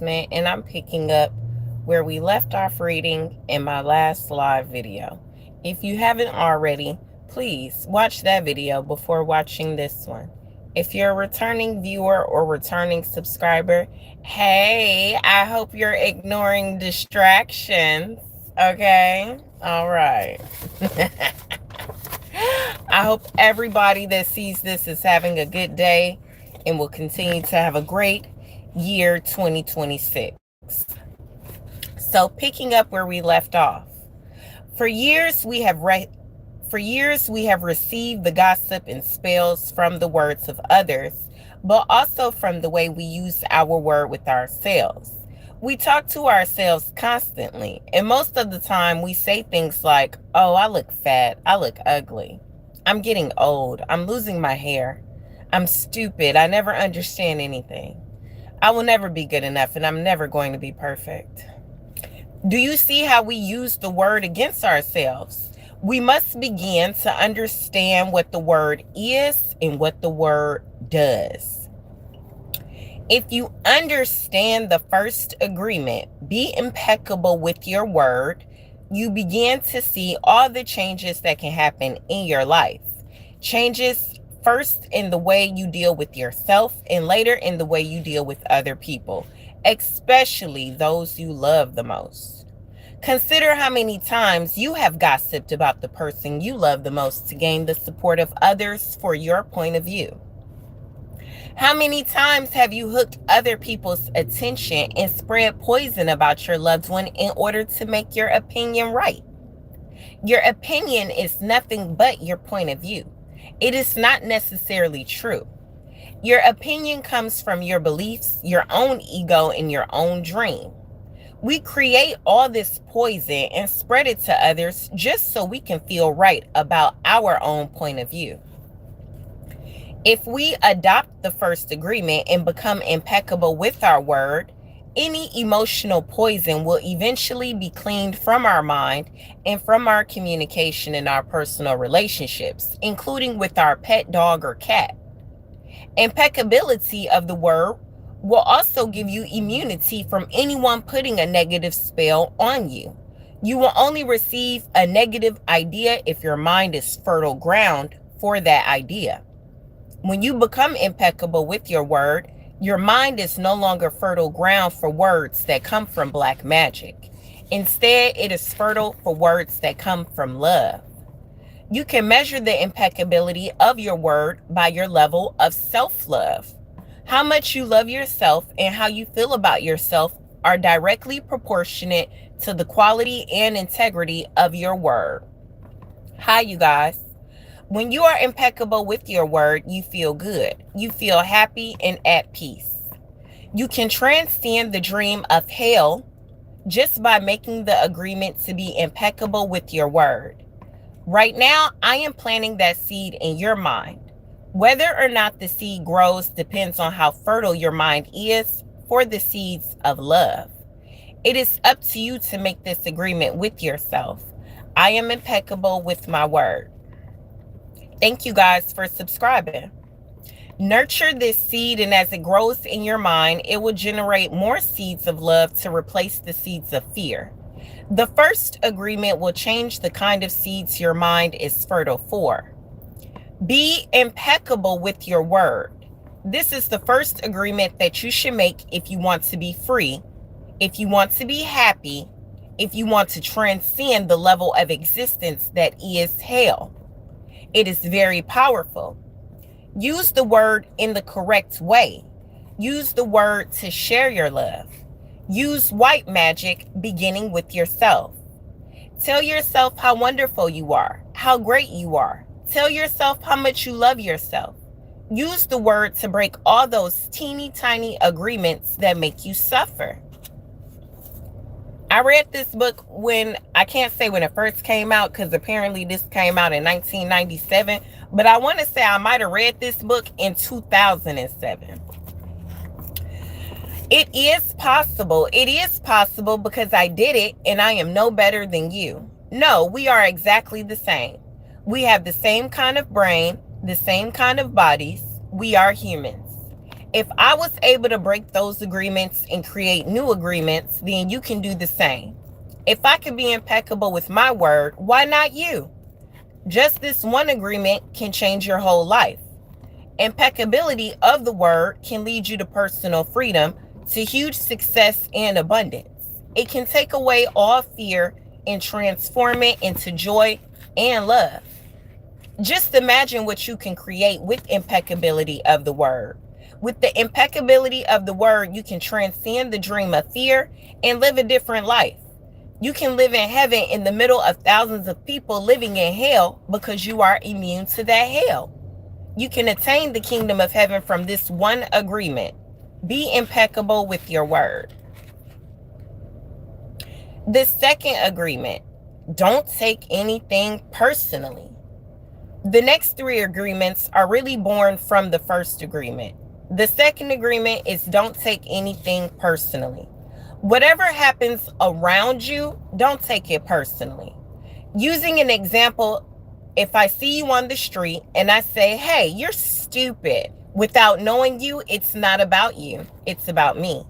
and I'm picking up where we left off reading in my last live video. If you haven't already, please watch that video before watching this one. If you're a returning viewer or returning subscriber, hey, I hope you're ignoring distractions. Okay? All right. I hope everybody that sees this is having a good day and will continue to have a great year 2026. So picking up where we left off. For years we have received the gossip and spells from the words of others, but also from the way we use our word with ourselves. We talk to ourselves constantly, and most of the time we say things like, "Oh, I look fat, I look ugly. I'm getting old, I'm losing my hair. I'm stupid, I never understand anything. I will never be good enough, and I'm never going to be perfect." Do you see how we use the word against ourselves? We must begin to understand what the word is and what the word does. If you understand the first agreement, be impeccable with your word, you begin to see all the changes that can happen in your life. Changes first in the way you deal with yourself and later in the way you deal with other people, especially those you love the most. Consider how many times you have gossiped about the person you love the most to gain the support of others for your point of view. How many times have you hooked other people's attention and spread poison about your loved one in order to make your opinion right? Your opinion is nothing but your point of view. It is not necessarily true. Your opinion comes from your beliefs, your own ego, and your own dream. We create all this poison and spread it to others just so we can feel right about our own point of view. If we adopt the first agreement and become impeccable with our word, any emotional poison will eventually be cleaned from our mind and from our communication in our personal relationships, including with our pet dog or cat. Impeccability of the word will also give you immunity from anyone putting a negative spell on you. You will only receive a negative idea if your mind is fertile ground for that idea. When you become impeccable with your word, your mind is no longer fertile ground for words that come from black magic. Instead, it is fertile for words that come from love. You can measure the impeccability of your word by your level of self-love. How much you love yourself and how you feel about yourself are directly proportionate to the quality and integrity of your word. Hi, you guys. When you are impeccable with your word, you feel good. You feel happy and at peace. You can transcend the dream of hell just by making the agreement to be impeccable with your word. Right now, I am planting that seed in your mind. Whether or not the seed grows depends on how fertile your mind is for the seeds of love. It is up to you to make this agreement with yourself. I am impeccable with my word. Thank you guys for subscribing. Nurture this seed, and as it grows in your mind, it will generate more seeds of love to replace the seeds of fear. The first agreement will change the kind of seeds your mind is fertile for. Be impeccable with your word. This is the first agreement that you should make if you want to be free, if you want to be happy, if you want to transcend the level of existence that is hell. It is very powerful. Use the word in the correct way. Use the word to share your love. Use white magic beginning with yourself. Tell yourself how wonderful you are, how great you are. Tell yourself how much you love yourself. Use the word to break all those teeny tiny agreements that make you suffer. I read this book I can't say when it first came out, because apparently this came out in 1997, but I want to say I might have read this book in 2007. It is possible. It is possible because I did it and I am no better than you. No, we are exactly the same. We have the same kind of brain, the same kind of bodies. We are humans. If I was able to break those agreements and create new agreements, then you can do the same. If I could be impeccable with my word, why not you? Just this one agreement can change your whole life. Impeccability of the word can lead you to personal freedom, to huge success and abundance. It can take away all fear and transform it into joy and love. Just imagine what you can create with impeccability of the word. With the impeccability of the word, you can transcend the dream of fear and live a different life. You can live in heaven in the middle of thousands of people living in hell because you are immune to that hell. You can attain the kingdom of heaven from this one agreement. Be impeccable with your word. The second agreement, don't take anything personally. The next three agreements are really born from the first agreement. The second agreement is don't take anything personally. Whatever happens around you, don't take it personally. Using an example, if I see you on the street and I say, hey, you're stupid, without knowing you, it's not about you, it's about me.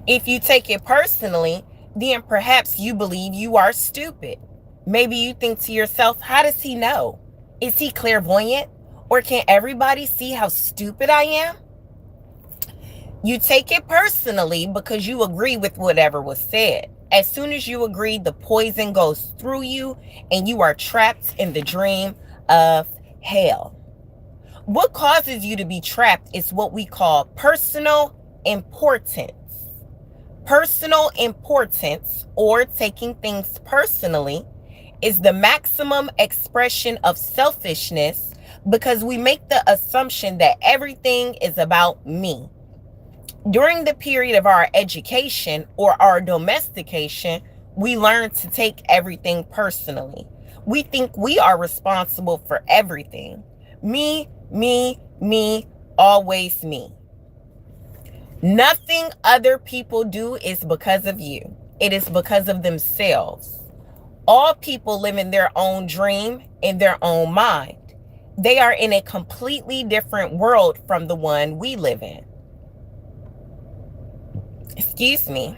If you take it personally, then perhaps you believe you are stupid. Maybe you think to yourself, how does he know? Is he clairvoyant? Or can everybody see how stupid I am? You take it personally because you agree with whatever was said. As soon as you agree, the poison goes through you and you are trapped in the dream of hell. What causes you to be trapped is what we call personal importance. Personal importance, or taking things personally, is the maximum expression of selfishness because we make the assumption that everything is about me. During the period of our education or our domestication, we learn to take everything personally. We think we are responsible for everything. Me, me, me, always me. Nothing other people do is because of you. It is because of themselves. All people live in their own dream, in their own mind. They are in a completely different world from the one we live in. Excuse me.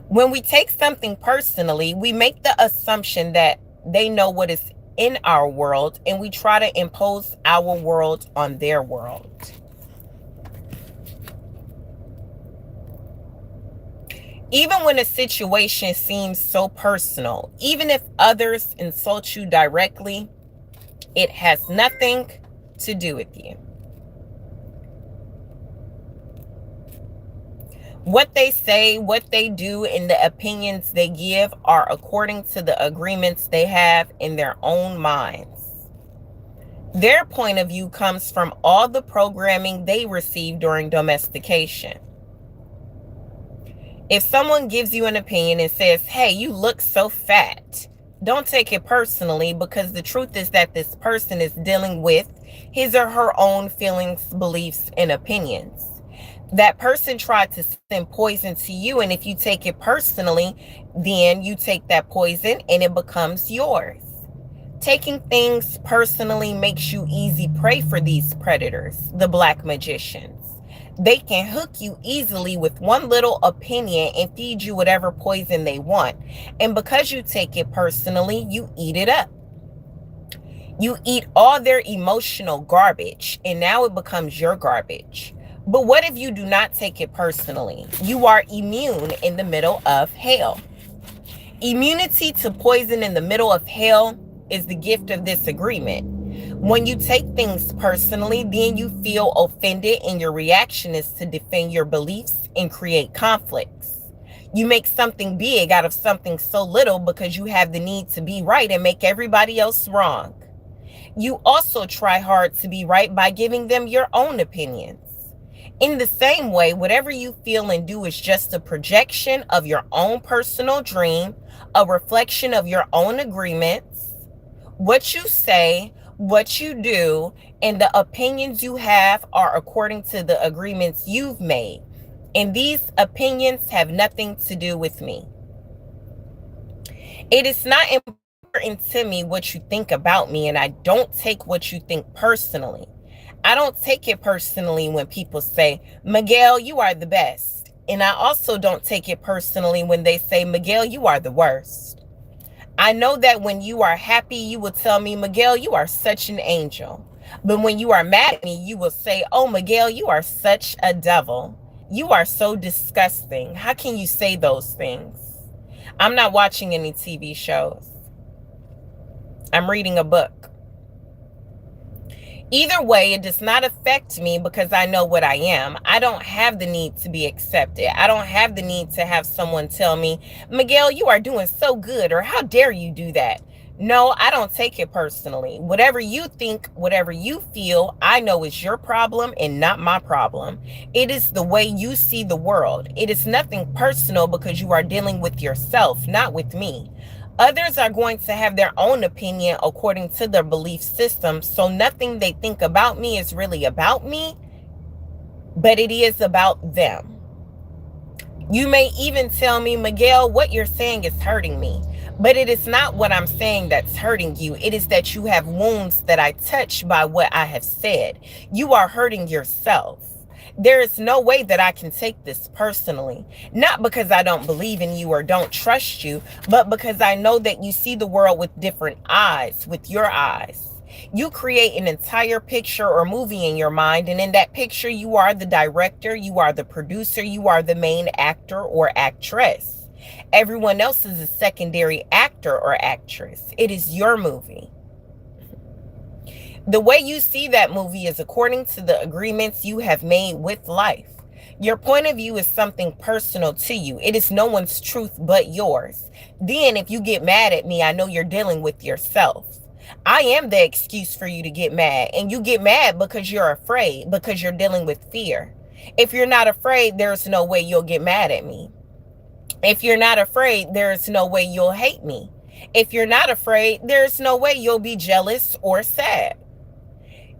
When we take something personally, we make the assumption that they know what is in our world, and we try to impose our world on their world. Even when a situation seems so personal, even if others insult you directly, it has nothing to do with you. What they say, what they do, and the opinions they give are according to the agreements they have in their own minds. Their point of view comes from all the programming they received during domestication. If someone gives you an opinion and says, hey, you look so fat, don't take it personally, because the truth is that this person is dealing with his or her own feelings, beliefs, and opinions. That person tried to send poison to you, and if you take it personally, then you take that poison and it becomes yours. Taking things personally makes you easy prey for these predators, the black magicians. They can hook you easily with one little opinion and feed you whatever poison they want. And because you take it personally, you eat it up. You eat all their emotional garbage, and now it becomes your garbage. But what if you do not take it personally? You are immune in the middle of hell. Immunity to poison in the middle of hell is the gift of this agreement. When you take things personally, then you feel offended, and your reaction is to defend your beliefs and create conflicts. You make something big out of something so little because you have the need to be right and make everybody else wrong. You also try hard to be right by giving them your own opinions. In the same way, whatever you feel and do is just a projection of your own personal dream, a reflection of your own agreements. What you say, what you do, and the opinions you have are according to the agreements you've made. And these opinions have nothing to do with me. It is not important to me what you think about me, and I don't take what you think personally. I don't take it personally when people say, Miguel, you are the best. And I also don't take it personally when they say, Miguel, you are the worst. I know that when you are happy, you will tell me, Miguel, you are such an angel. But when you are mad at me, you will say, oh, Miguel, you are such a devil. You are so disgusting. How can you say those things? I'm not watching any TV shows. I'm reading a book. Either way, it does not affect me because I know what I am. I don't have the need to be accepted. I don't have the need to have someone tell me, Miguel, you are doing so good, or how dare you do that? No, I don't take it personally. Whatever you think, whatever you feel, I know is your problem and not my problem. It is the way you see the world. It is nothing personal because you are dealing with yourself, not with me. Others are going to have their own opinion according to their belief system, so nothing they think about me is really about me, but it is about them. You may even tell me, Miguel, what you're saying is hurting me, but it is not what I'm saying that's hurting you. It is that you have wounds that I touch by what I have said. You are hurting yourself. There is no way that I can take this personally, not because I don't believe in you or don't trust you, but because I know that you see the world with different eyes, with your eyes. You create an entire picture or movie in your mind, and in that picture, you are the director, you are the producer, you are the main actor or actress. Everyone else is a secondary actor or actress. It is your movie. The way you see that movie is according to the agreements you have made with life. Your point of view is something personal to you. It is no one's truth but yours. Then if you get mad at me, I know you're dealing with yourself. I am the excuse for you to get mad, and you get mad because you're afraid, because you're dealing with fear. If you're not afraid, there's no way you'll get mad at me. If you're not afraid, there's no way you'll hate me. If you're not afraid, there's no way you'll be jealous or sad.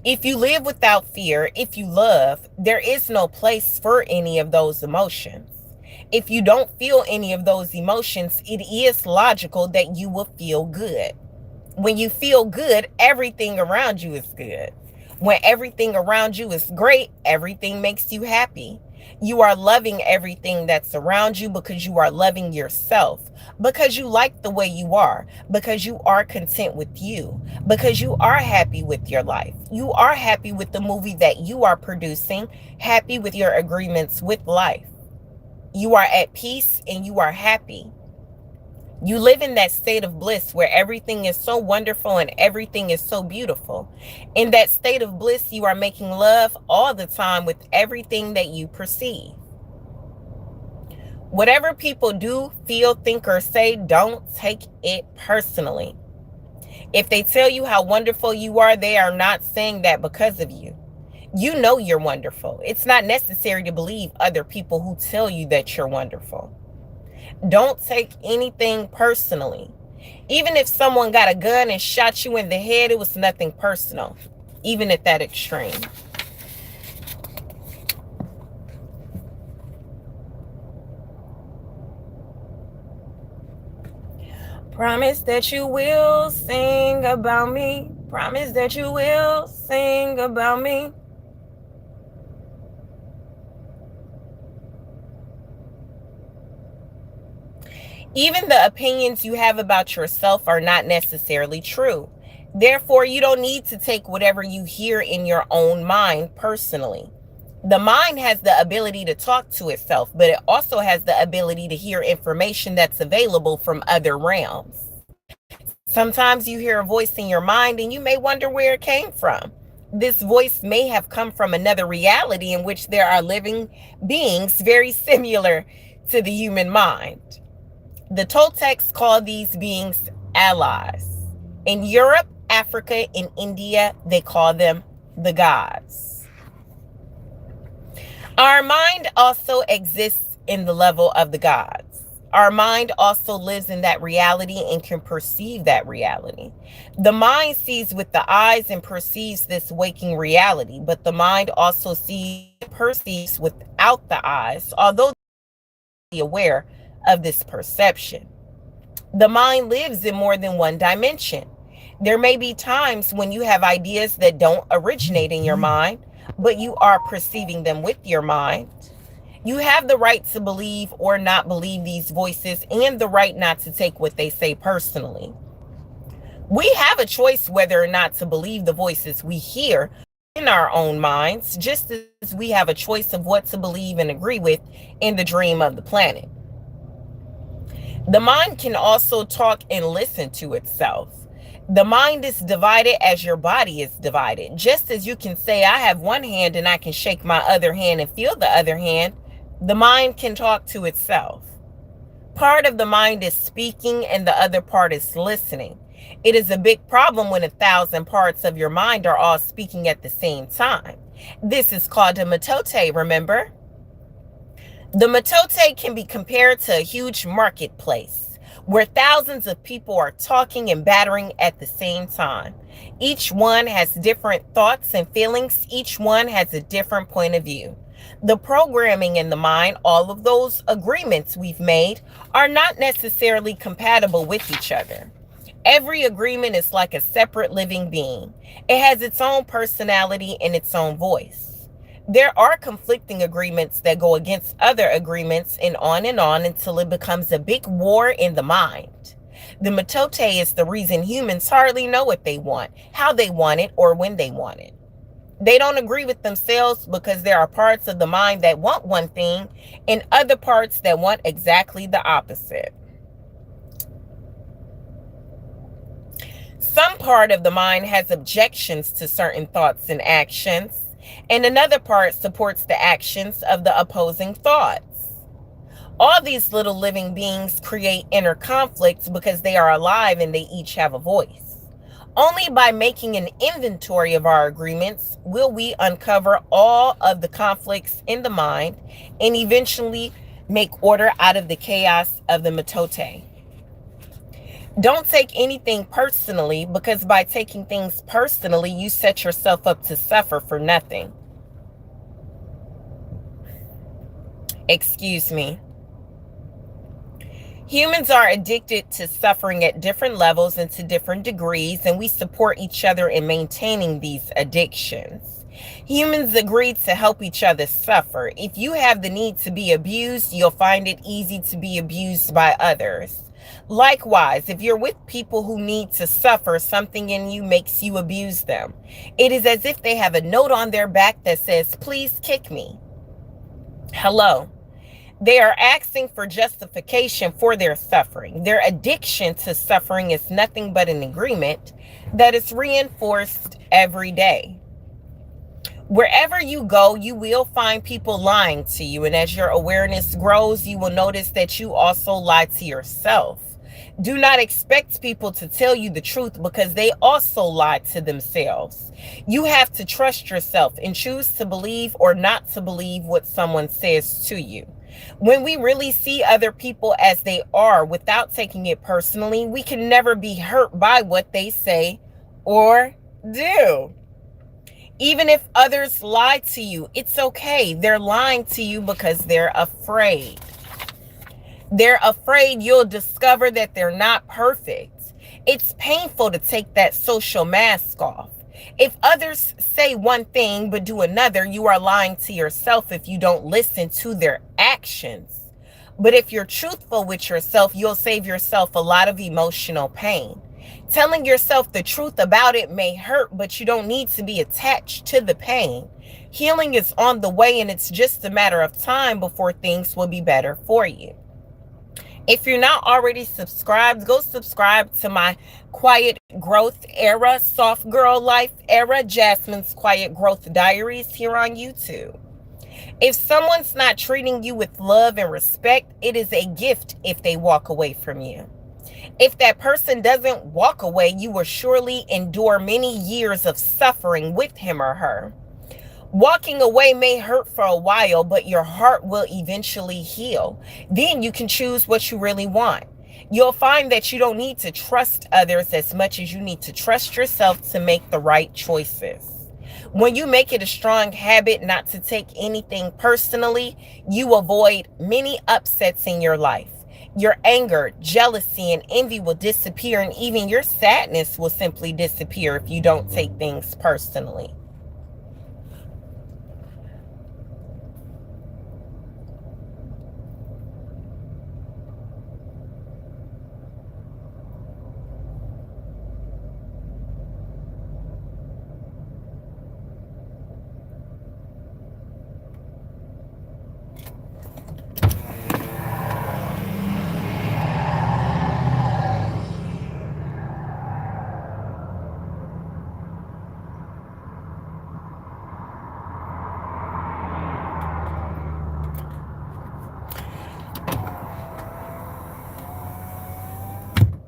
If you live without fear, if you love, there is no place for any of those emotions. If you don't feel any of those emotions, it is logical that you will feel good. When you feel good, everything around you is good. When everything around you is great, everything makes you happy. You are loving everything that's around you because you are loving yourself, because you like the way you are, because you are content with you, because you are happy with your life. You are happy with the movie that you are producing, happy with your agreements with life. You are at peace and you are happy. You live in that state of bliss where everything is so wonderful and everything is so beautiful. In that state of bliss, you are making love all the time with everything that you perceive. Whatever people do, feel, think, or say, don't take it personally. If they tell you how wonderful you are, they are not saying that because of you. You know you're wonderful. It's not necessary to believe other people who tell you that you're wonderful. Don't take anything personally. Even if someone got a gun and shot you in the head, it was nothing personal, even at that extreme. Promise that you will sing about me. Promise that you will sing about me. Even the opinions you have about yourself are not necessarily true. Therefore, you don't need to take whatever you hear in your own mind personally. The mind has the ability to talk to itself, but it also has the ability to hear information that's available from other realms. Sometimes you hear a voice in your mind and you may wonder where it came from. This voice may have come from another reality in which there are living beings very similar to the human mind. The Toltecs call these beings allies. In Europe, Africa, and India, they call them the gods. Our mind also exists in the level of the gods. Our mind also lives in that reality and can perceive that reality. The mind sees with the eyes and perceives this waking reality, but the mind also sees and perceives without the eyes, although they are aware of this perception. The mind lives in more than one dimension. There may be times when you have ideas that don't originate in your mind, but you are perceiving them with your mind. You have the right to believe or not believe these voices and the right not to take what they say personally. We have a choice whether or not to believe the voices we hear in our own minds, just as we have a choice of what to believe and agree with in the dream of the planet. The mind can also talk and listen to itself. The mind is divided as your body is divided. Just as you can say, I have one hand and I can shake my other hand and feel the other hand, the mind can talk to itself. Part of the mind is speaking and the other part is listening. It is a big problem when 1,000 parts of your mind are all speaking at the same time. This is called a mitote, remember? The mitote can be compared to a huge marketplace where thousands of people are talking and battering at the same time. Each one has different thoughts and feelings. Each one has a different point of view. The programming in the mind, all of those agreements we've made, are not necessarily compatible with each other. Every agreement is like a separate living being. It has its own personality and its own voice. There are conflicting agreements that go against other agreements and on until it becomes a big war in the mind. The mitote is the reason humans hardly know what they want, how they want it, or when they want it. They don't agree with themselves because there are parts of the mind that want one thing and other parts that want exactly the opposite. Some part of the mind has objections to certain thoughts and actions, and another part supports the actions of the opposing thoughts. All these little living beings create inner conflicts because they are alive and they each have a voice. Only by making an inventory of our agreements will we uncover all of the conflicts in the mind and eventually make order out of the chaos of the mitote. Don't take anything personally, because by taking things personally, you set yourself up to suffer for nothing. Excuse me. Humans are addicted to suffering at different levels and to different degrees, and we support each other in maintaining these addictions. Humans agree to help each other suffer. If you have the need to be abused, you'll find it easy to be abused by others. Likewise, if you're with people who need to suffer, something in you makes you abuse them. It is as if they have a note on their back that says, "Please kick me." Hello. They are asking for justification for their suffering. Their addiction to suffering is nothing but an agreement that is reinforced every day. Wherever you go, you will find people lying to you. And as your awareness grows, you will notice that you also lie to yourself. Do not expect people to tell you the truth because they also lie to themselves. You have to trust yourself and choose to believe or not to believe what someone says to you. When we really see other people as they are without taking it personally, we can never be hurt by what they say or do. Even if others lie to you, it's okay. They're lying to you because they're afraid. They're afraid you'll discover that they're not perfect. It's painful to take that social mask off. If others say one thing but do another, you are lying to yourself if you don't listen to their actions. But if you're truthful with yourself, you'll save yourself a lot of emotional pain. Telling yourself the truth about it may hurt, but you don't need to be attached to the pain. Healing is on the way, and it's just a matter of time before things will be better for you. If you're not already subscribed, go subscribe to my Quiet Growth Era, Soft Girl Life Era, Jasmine's Quiet Growth Diaries here on YouTube. If someone's not treating you with love and respect, it is a gift if they walk away from you. If that person doesn't walk away, you will surely endure many years of suffering with him or her. Walking away may hurt for a while, but your heart will eventually heal. Then you can choose what you really want. You'll find that you don't need to trust others as much as you need to trust yourself to make the right choices. When you make it a strong habit not to take anything personally, you avoid many upsets in your life. Your anger, jealousy, and envy will disappear, and even your sadness will simply disappear if you don't take things personally.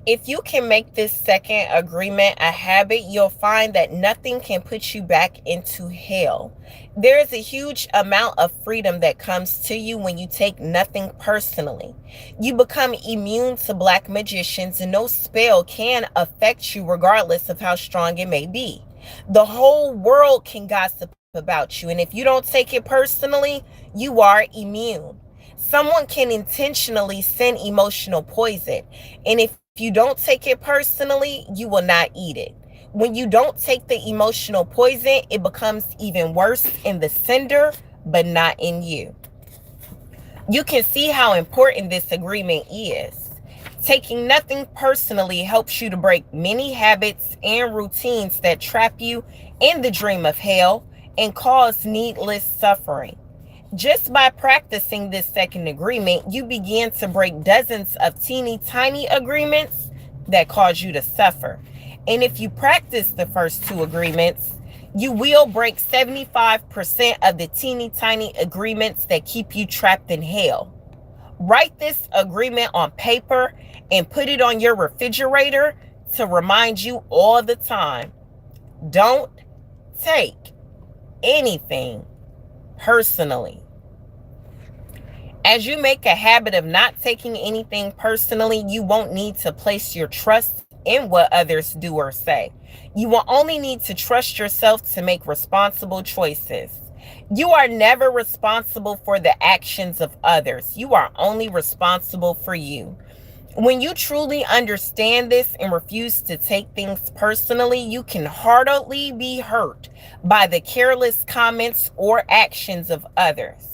If you can make this second agreement a habit, you'll find that nothing can put you back into hell. There is a huge amount of freedom that comes to you when you take nothing personally. You become immune to black magicians, and no spell can affect you regardless of how strong it may be. The whole world can gossip about you, and if you don't take it personally, you are immune. Someone can intentionally send emotional poison, and if you don't take it personally, you will not eat it. When you don't take the emotional poison, it becomes even worse in the sender, but not in you. You can see how important this agreement is. Taking nothing personally helps you to break many habits and routines that trap you in the dream of hell and cause needless suffering. Just by practicing this second agreement, you begin to break dozens of teeny tiny agreements that cause you to suffer. And if you practice the first two agreements, you will break 75% of the teeny tiny agreements that keep you trapped in hell. Write this agreement on paper and put it on your refrigerator to remind you all the time. Don't take anything personally. As you make a habit of not taking anything personally, you won't need to place your trust in what others do or say. You will only need to trust yourself to make responsible choices. You are never responsible for the actions of others. You are only responsible for you. When you truly understand this and refuse to take things personally, you can hardly be hurt by the careless comments or actions of others.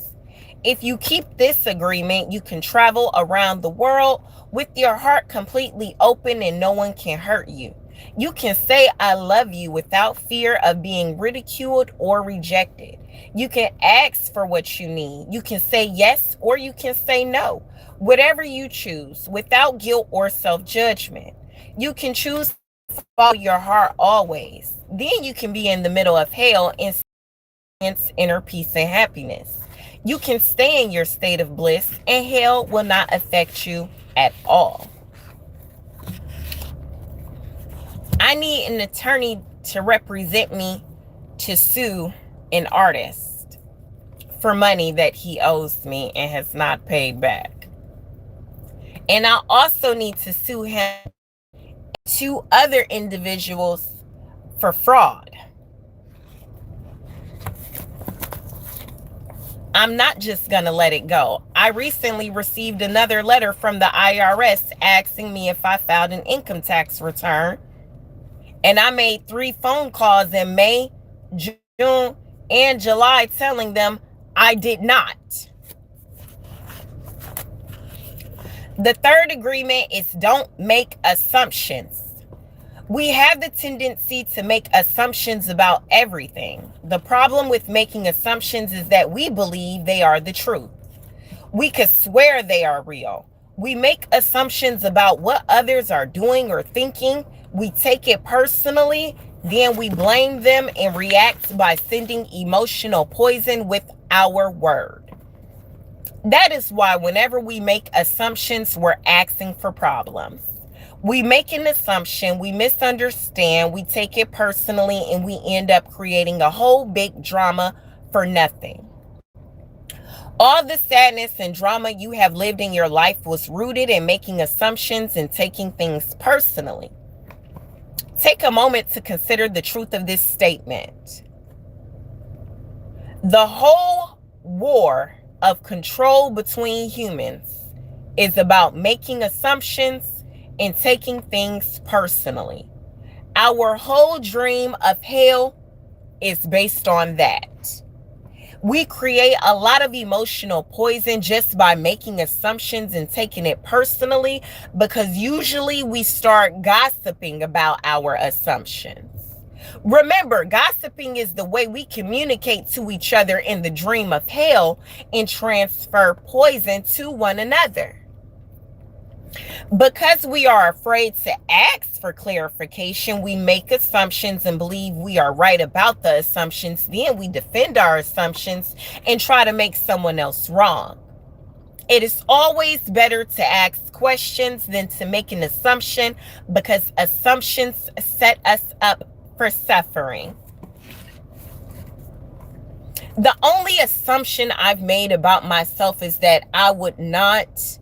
If you keep this agreement, you can travel around the world with your heart completely open and no one can hurt you. You can say, I love you without fear of being ridiculed or rejected. You can ask for what you need. You can say yes or you can say no. Whatever you choose, without guilt or self-judgment. You can choose to follow your heart always. Then you can be in the middle of hell and experience inner peace and happiness. You can stay in your state of bliss and hell will not affect you at all. I need an attorney to represent me to sue an artist for money that he owes me and has not paid back. And I also need to sue him and 2 other individuals for fraud. I'm not just going to let it go. I recently received another letter from the IRS asking me if I filed an income tax return. And I made 3 phone calls in May, June, and July telling them I did not. The third agreement is don't make assumptions. We have the tendency to make assumptions about everything. The problem with making assumptions is that we believe they are the truth. We could swear they are real. We make assumptions about what others are doing or thinking. We take it personally, then we blame them and react by sending emotional poison with our word. That is why whenever we make assumptions, we're asking for problems. We make an assumption, we misunderstand, we take it personally, and we end up creating a whole big drama for nothing. All the sadness and drama you have lived in your life was rooted in making assumptions and taking things personally. Take a moment to consider the truth of this statement. The whole war of control between humans is about making assumptions and taking things personally. Our whole dream of hell is based on that. We create a lot of emotional poison just by making assumptions and taking it personally, because usually we start gossiping about our assumptions. Remember, gossiping is the way we communicate to each other in the dream of hell and transfer poison to one another. Because we are afraid to ask for clarification, we make assumptions and believe we are right about the assumptions. Then we defend our assumptions and try to make someone else wrong. It is always better to ask questions than to make an assumption, because assumptions set us up for suffering. The only assumption I've made about myself is that I would not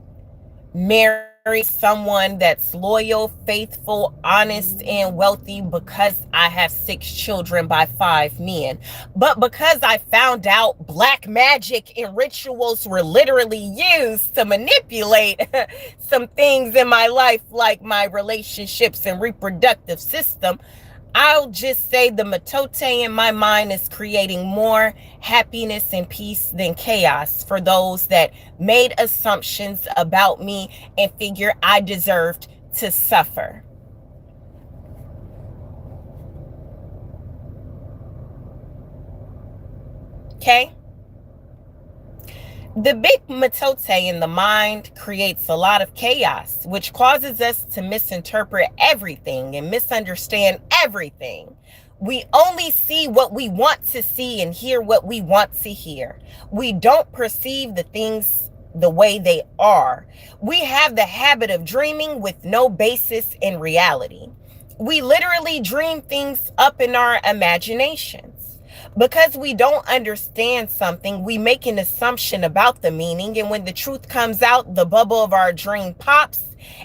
marry someone that's loyal, faithful, honest, and wealthy because I have 6 children by 5 men. But because I found out black magic and rituals were literally used to manipulate some things in my life, like my relationships and reproductive system, I'll just say the matote in my mind is creating more happiness and peace than chaos for those that made assumptions about me and figure I deserved to suffer. Okay? The big matote in the mind creates a lot of chaos, which causes us to misinterpret everything and misunderstand everything. We only see what we want to see and hear what we want to hear. We don't perceive the things the way they are. We have the habit of dreaming with no basis in reality. We literally dream things up in our imaginations. Because we don't understand something, we make an assumption about the meaning, and when the truth comes out, the bubble of our dream pops,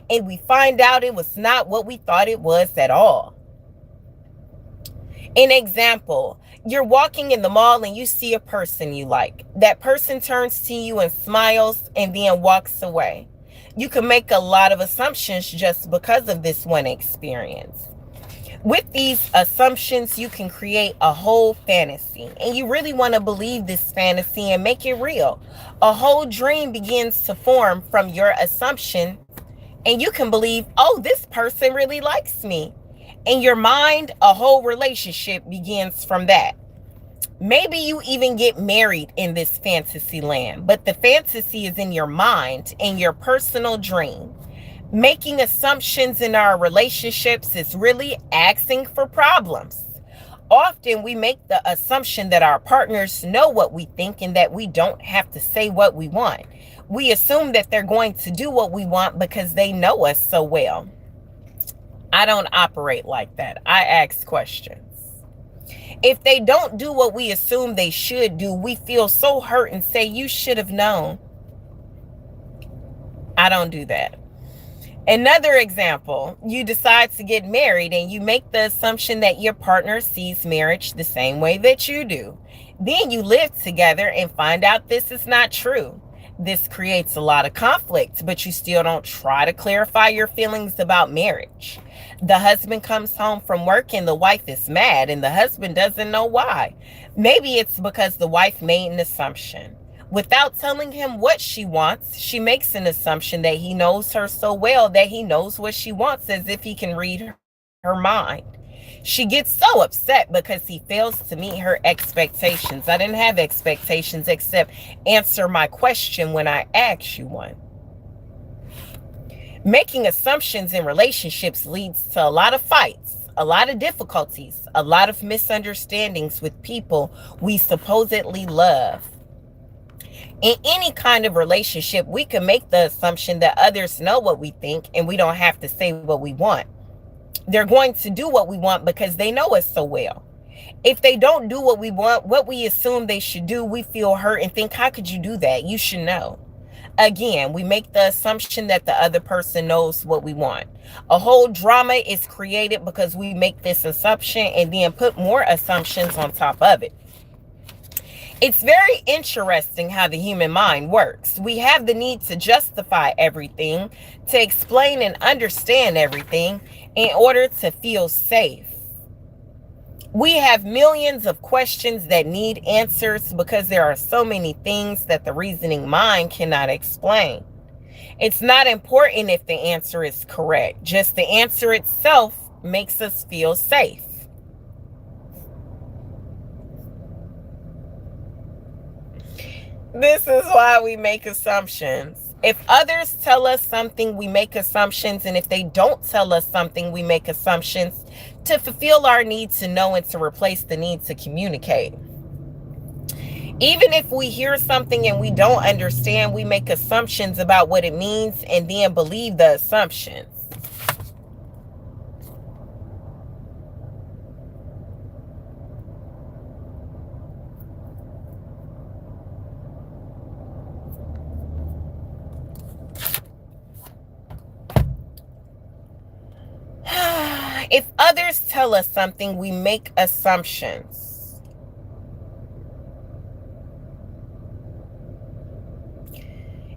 and we find out it was not what we thought it was at all. An example, you're walking in the mall and you see a person you like. That person turns to you and smiles and then walks away. You can make a lot of assumptions just because of this one experience. With these assumptions, you can create a whole fantasy, and you really want to believe this fantasy and make it real. A whole dream begins to form from your assumption, and you can believe, oh, this person really likes me. In your mind, a whole relationship begins from that. Maybe you even get married in this fantasy land, but the fantasy is in your mind, in your personal dream. Making assumptions in our relationships is really asking for problems. Often we make the assumption that our partners know what we think and that we don't have to say what we want. We assume that they're going to do what we want because they know us so well. I don't operate like that. I ask questions. If they don't do what we assume they should do, we feel so hurt and say, you should have known. I don't do that. Another example, you decide to get married and you make the assumption that your partner sees marriage the same way that you do. Then you live together and find out this is not true. This creates a lot of conflict, but you still don't try to clarify your feelings about marriage. The husband comes home from work and the wife is mad, and the husband doesn't know why. Maybe it's because the wife made an assumption. Without telling him what she wants, she makes an assumption that he knows her so well that he knows what she wants, as if he can read her mind. She gets so upset because he fails to meet her expectations. I didn't have expectations except answer my question when I asked you one. Making assumptions in relationships leads to a lot of fights, a lot of difficulties, a lot of misunderstandings with people we supposedly love. In any kind of relationship, we can make the assumption that others know what we think and we don't have to say what we want. They're going to do what we want because they know us so well. If they don't do what we want, what we assume they should do, we feel hurt and think, how could you do that? You should know. Again, we make the assumption that the other person knows what we want. A whole drama is created because we make this assumption and then put more assumptions on top of it. It's very interesting how the human mind works. We have the need to justify everything, to explain and understand everything in order to feel safe. We have millions of questions that need answers because there are so many things that the reasoning mind cannot explain. It's not important if the answer is correct, just the answer itself makes us feel safe. This is why we make assumptions. If others tell us something, we make assumptions. And if they don't tell us something, we make assumptions to fulfill our need to know and to replace the need to communicate. Even if we hear something and we don't understand, we make assumptions about what it means and then believe the assumptions. If others tell us something, we make assumptions.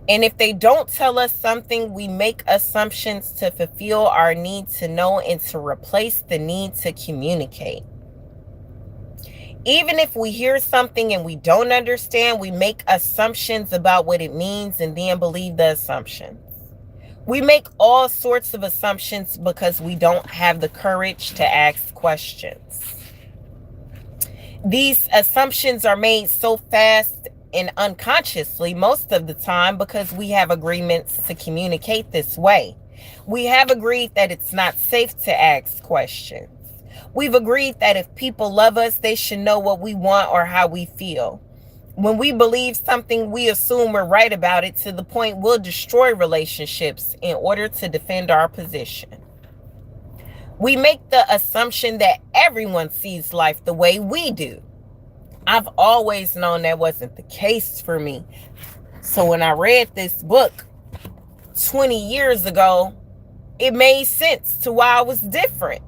And if they don't tell us something, we make assumptions to fulfill our need to know and to replace the need to communicate. Even if we hear something and we don't understand, we make assumptions about what it means and then believe the assumptions. We make all sorts of assumptions because we don't have the courage to ask questions. These assumptions are made so fast and unconsciously most of the time because we have agreements to communicate this way. We have agreed that it's not safe to ask questions. We've agreed that if people love us, they should know what we want or how we feel. When we believe something, we assume we're right about it to the point we'll destroy relationships in order to defend our position. We make the assumption that everyone sees life the way we do. I've always known that wasn't the case for me. So when I read this book 20 years ago, it made sense to why I was different.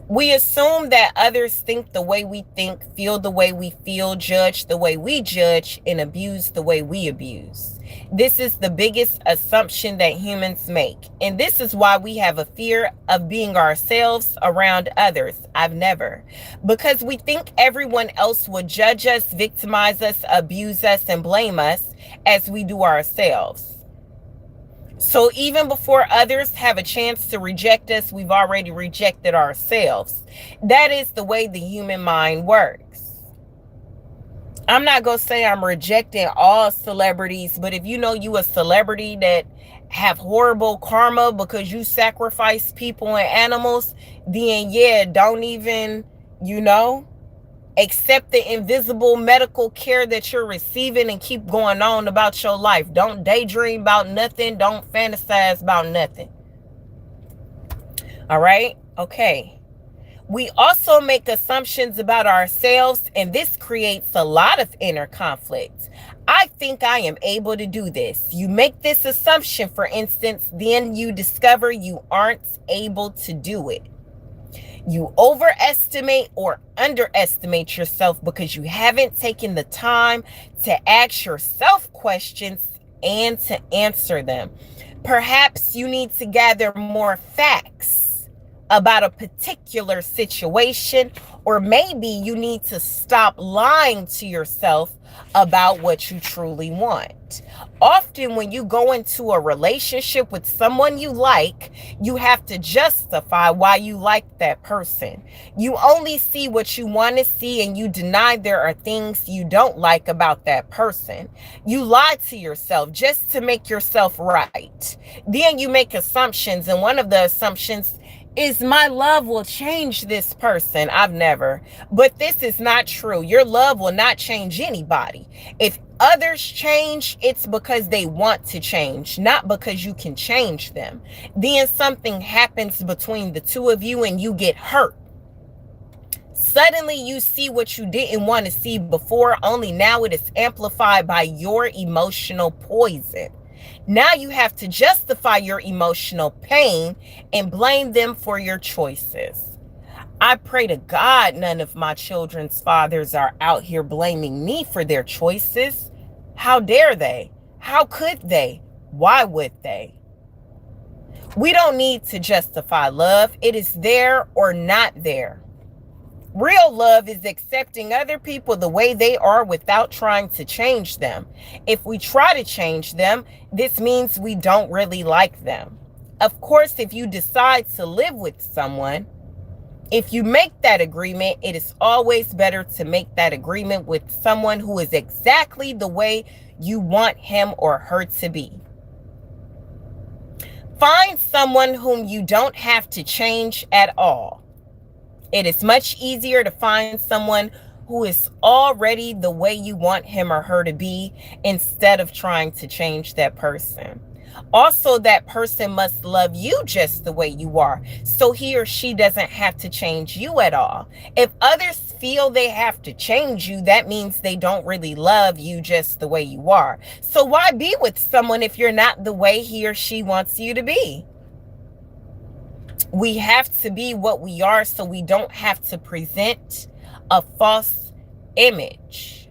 We assume that others think the way we think, feel the way we feel, judge the way we judge, and abuse the way we abuse. This is the biggest assumption that humans make. And this is why we have a fear of being ourselves around others. I've never. Because we think everyone else will judge us, victimize us, abuse us, and blame us as we do ourselves. So even before others have a chance to reject us, we've already rejected ourselves. That is the way the human mind works. I'm not going to say I'm rejecting all celebrities, but if you know you a celebrity that have horrible karma because you sacrifice people and animals, then yeah, don't even, accept the invisible medical care that you're receiving and keep going on about your life. Don't daydream about nothing. Don't fantasize about nothing. All right? Okay. We also make assumptions about ourselves, and this creates a lot of inner conflict. I think I am able to do this. You make this assumption, for instance, then you discover you aren't able to do it. You overestimate or underestimate yourself because you haven't taken the time to ask yourself questions and to answer them. Perhaps you need to gather more facts about a particular situation, or maybe you need to stop lying to yourself about what you truly want. Often when you go into a relationship with someone you like, you have to justify why you like that person. You only see what you want to see and you deny there are things you don't like about that person. You lie to yourself just to make yourself right. Then you make assumptions, and one of the assumptions is my love will change this person. I've never. But this is not true. Your love will not change anybody. If others change, it's because they want to change, not because you can change them. Then something happens between the two of you and you get hurt. Suddenly you see what you didn't want to see before, only now it is amplified by your emotional poison. Now you have to justify your emotional pain and blame them for your choices. I pray to God none of my children's fathers are out here blaming me for their choices. How dare they? How could they? Why would they? We don't need to justify love. It is there or not there. Real love is accepting other people the way they are without trying to change them. If we try to change them, this means we don't really like them. Of course, if you decide to live with someone, if you make that agreement, it is always better to make that agreement with someone who is exactly the way you want him or her to be. Find someone whom you don't have to change at all. It is much easier to find someone who is already the way you want him or her to be instead of trying to change that person. Also, that person must love you just the way you are, so he or she doesn't have to change you at all. If others feel they have to change you, that means they don't really love you just the way you are. So why be with someone if you're not the way he or she wants you to be? We have to be what we are so we don't have to present a false image.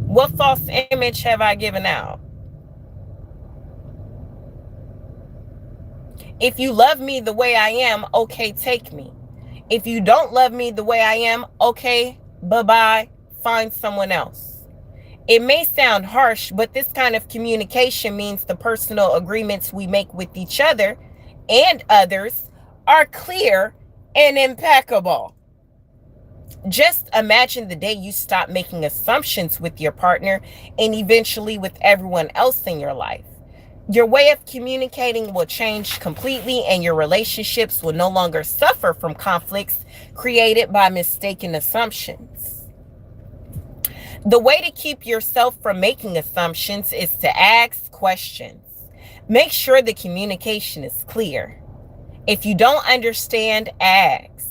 What false image have I given out? If you love me the way I am, okay, take me. If you don't love me the way I am, okay, bye-bye, find someone else. It may sound harsh, but this kind of communication means the personal agreements we make with each other and others are clear and impeccable. Just imagine the day you stop making assumptions with your partner and eventually with everyone else in your life. Your way of communicating will change completely, and your relationships will no longer suffer from conflicts created by mistaken assumptions. The way to keep yourself from making assumptions is to ask questions. Make sure the communication is clear. If you don't understand, ask.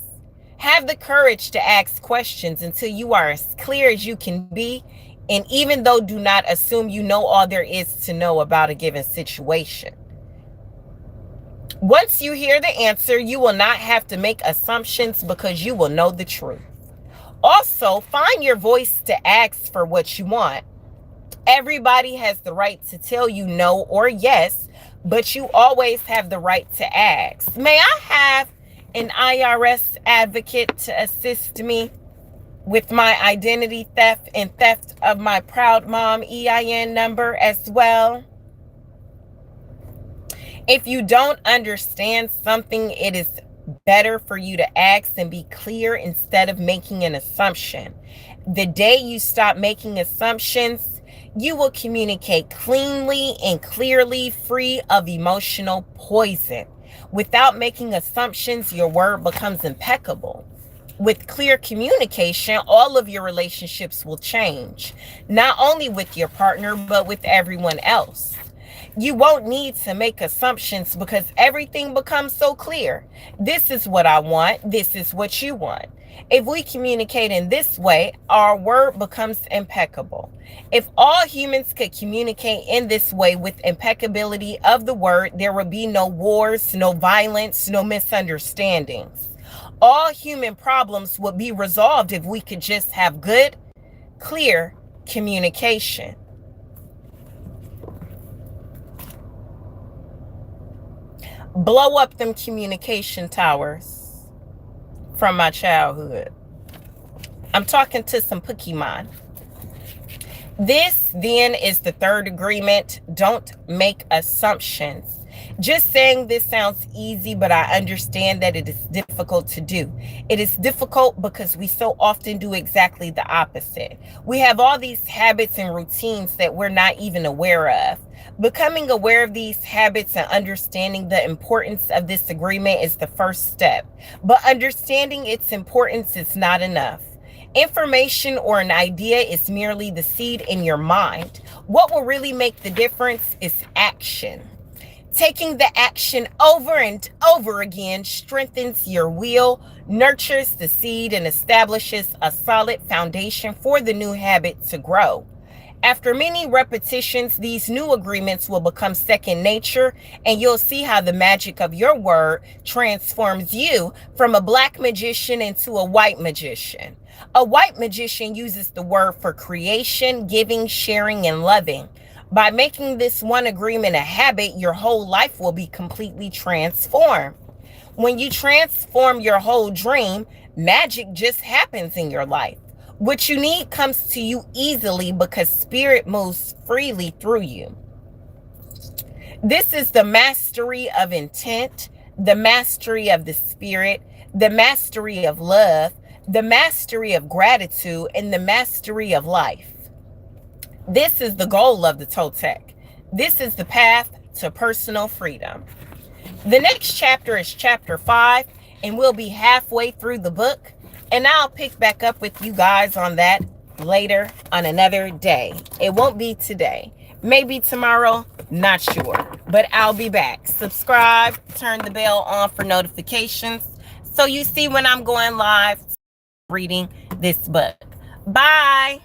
Have the courage to ask questions until you are as clear as you can be, and even though do not assume you know all there is to know about a given situation. Once you hear the answer, you will not have to make assumptions because you will know the truth. Also, find your voice to ask for what you want. Everybody has the right to tell you no or yes, but you always have the right to ask. May I have an IRS advocate to assist me with my identity theft and theft of my proud mom EIN number as well? If you don't understand something, it is better for you to ask and be clear instead of making an assumption. The day you stop making assumptions, you will communicate cleanly and clearly, free of emotional poison. Without making assumptions, your word becomes impeccable. With clear communication, all of your relationships will change, not only with your partner, but with everyone else. You won't need to make assumptions because everything becomes so clear. This is what I want. This is what you want. If we communicate in this way, our word becomes impeccable. If all humans could communicate in this way with impeccability of the word, there would be no wars, no violence, no misunderstandings. All human problems would be resolved if we could just have good, clear communication. Blow up them communication towers from my childhood. I'm talking to some Pokemon. This then is the third agreement. Don't make assumptions. Just saying this sounds easy, but I understand that it is difficult to do. It is difficult because we so often do exactly the opposite. We have all these habits and routines that we're not even aware of. Becoming aware of these habits and understanding the importance of this agreement is the first step. But understanding its importance is not enough. Information or an idea is merely the seed in your mind. What will really make the difference is action. Taking the action over and over again strengthens your will, nurtures the seed, and establishes a solid foundation for the new habit to grow. After many repetitions, these new agreements will become second nature, and you'll see how the magic of your word transforms you from a black magician into a white magician. A white magician uses the word for creation, giving, sharing, and loving. By making this one agreement a habit, your whole life will be completely transformed. When you transform your whole dream, magic just happens in your life. What you need comes to you easily because spirit moves freely through you. This is the mastery of intent, the mastery of the spirit, the mastery of love, the mastery of gratitude, and the mastery of life. This is the goal of the Toltec. This is the path to personal freedom. The next chapter is chapter 5, and we'll be halfway through the book. And I'll pick back up with you guys on that later on another day. It won't be today. Maybe tomorrow, not sure. But I'll be back. Subscribe, turn the bell on for notifications so you see when I'm going live reading this book. Bye.